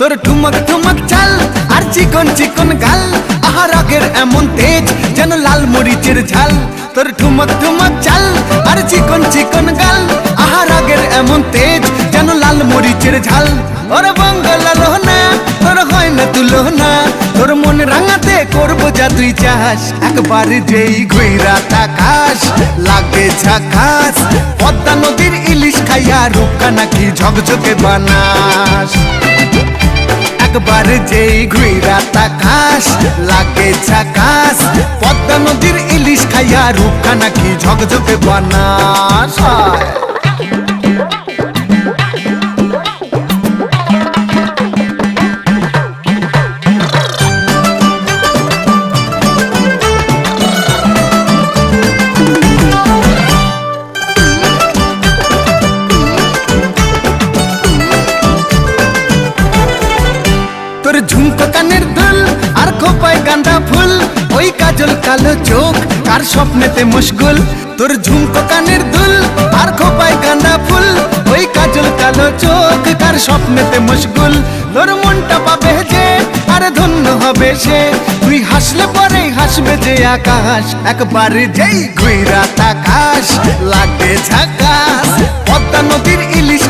তোর ঠুমক ঠুমক চাল আর চিকন চিকন গাল, আহা রাগের এমন তেজ যেন লাল মরিচের ঝাল। তোর ঠুমক ঠুমক চাল আর চিকন চিকন গাল, আহা রাগের এমন তেজ যেন লাল মরিচের ঝাল। ওরে বাঙ্গালা লোহনা তোর হয় না তুলনা, তোর মন রাঙাতে করবো যা তুই চাস। একবার যেই ঘুইরা তাকাস লাগে ঝাকাস, পদ্মা নদীর ইলিশ খাইয়া রূপকা নাকি ঝকঝকে বানাস। একবার যেই ঘুইরা তাকাস লাগে ঝাকাস, পদ্মা নদীর ইলিশ খাইয়া রূপকা নাকি ঝকঝকে বানাস। তোর ঝুমকো কানের দুল আর খোপায় গাঁদা ফুল, ওই কাজল কালো চোখ কার স্বপ্নেতে মশগুল। তোর ঝুমকো কানের দুল আর খোপায় গাঁদা ফুল, ওই কাজল কালো চোখ কার স্বপ্নেতে মশগুল। তোর মনটা পাবে যে আর ধন্য হবে সে, তুই হাসলে পরেই হাসবে যে আকাশ। একবার যেই ঘুইরা তাকাস লাগে ঝাকাস, পদ্মা নদীর ইলিশ